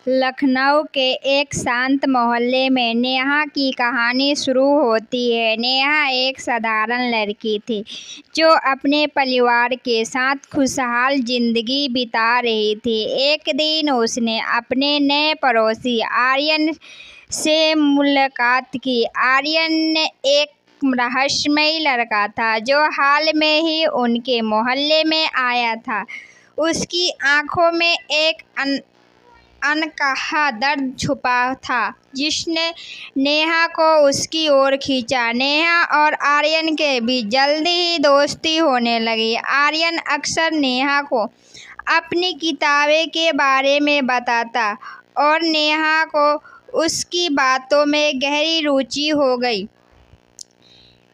लखनऊ के एक शांत मोहल्ले में नेहा की कहानी शुरू होती है। नेहा एक साधारण लड़की थी जो अपने परिवार के साथ खुशहाल जिंदगी बिता रही थी। एक दिन उसने अपने नए पड़ोसी आर्यन से मुलाकात की। आर्यन एक रहस्यमयी लड़का था जो हाल में ही उनके मोहल्ले में आया था। उसकी आंखों में एक अनकहा दर्द छुपा था जिसने नेहा को उसकी ओर खींचा। नेहा और आर्यन के बीच जल्दी ही दोस्ती होने लगी। आर्यन अक्सर नेहा को अपनी किताबें के बारे में बताता और नेहा को उसकी बातों में गहरी रुचि हो गई।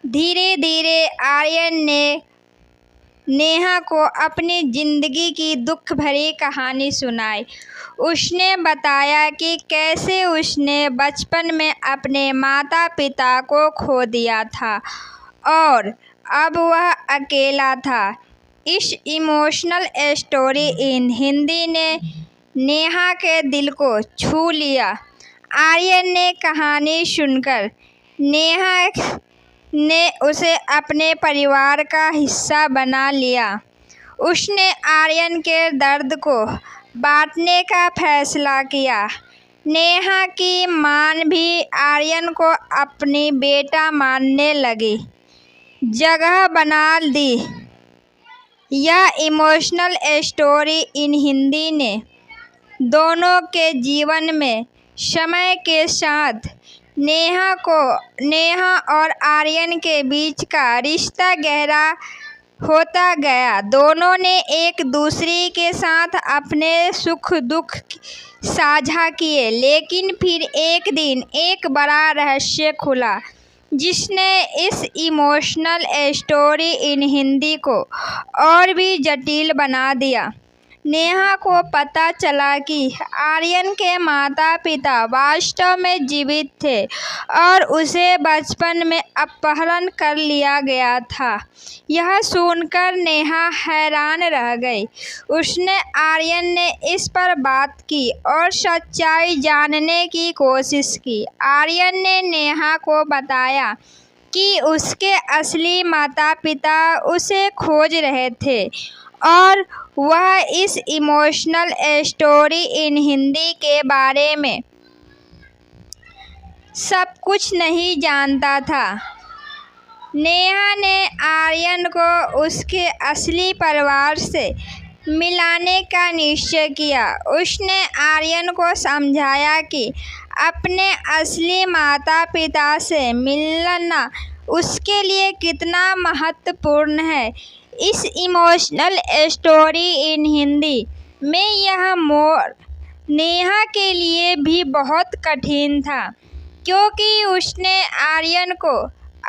धीरे धीरे आर्यन ने नेहा को अपनी जिंदगी की दुख भरी कहानी सुनाई। उसने बताया कि कैसे उसने बचपन में अपने माता पिता को खो दिया था और अब वह अकेला था। इस इमोशनल स्टोरी इन हिंदी ने नेहा के दिल को छू लिया। आर्यन ने कहानी सुनकर नेहा ने उसे अपने परिवार का हिस्सा बना लिया। उसने आर्यन के दर्द को बांटने का फैसला किया। नेहा की मां भी आर्यन को अपनी बेटा मानने लगी, जगह बना दी। यह इमोशनल स्टोरी इन हिंदी ने दोनों के जीवन में समय के साथ नेहा और आर्यन के बीच का रिश्ता गहरा होता गया। दोनों ने एक दूसरे के साथ अपने सुख दुख साझा किए, लेकिन फिर एक दिन एक बड़ा रहस्य खुला जिसने इस इमोशनल स्टोरी इन हिंदी को और भी जटिल बना दिया। नेहा को पता चला कि आर्यन के माता पिता वास्तव में जीवित थे और उसे बचपन में अपहरण कर लिया गया था। यह सुनकर नेहा हैरान रह गई। उसने आर्यन ने इस पर बात की और सच्चाई जानने की कोशिश की। आर्यन ने नेहा को बताया कि उसके असली माता पिता उसे खोज रहे थे और वह इस इमोशनल स्टोरी इन हिंदी के बारे में सब कुछ नहीं जानता था। नेहा ने आर्यन को उसके असली परिवार से मिलाने का निश्चय किया। उसने आर्यन को समझाया कि अपने असली माता पिता से मिलना उसके लिए कितना महत्वपूर्ण है। इस इमोशनल स्टोरी इन हिंदी में यह मोड़ नेहा के लिए भी बहुत कठिन था, क्योंकि उसने आर्यन को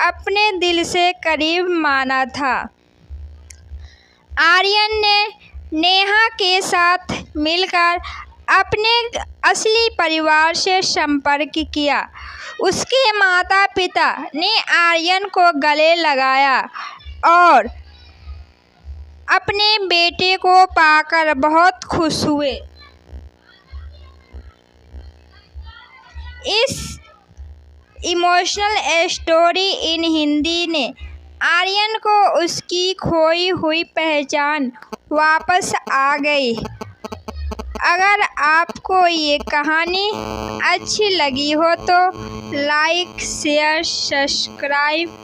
अपने दिल से करीब माना था। आर्यन ने नेहा के साथ मिलकर अपने असली परिवार से संपर्क किया। उसके माता पिता ने आर्यन को गले लगाया और अपने बेटे को पाकर बहुत खुश हुए। इस इमोशनल स्टोरी इन हिंदी ने आर्यन को उसकी खोई हुई पहचान वापस आ गई। अगर आपको ये कहानी अच्छी लगी हो तो लाइक शेयर सब्सक्राइब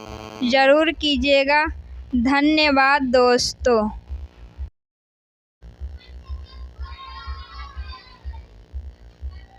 ज़रूर कीजिएगा। धन्यवाद दोस्तों।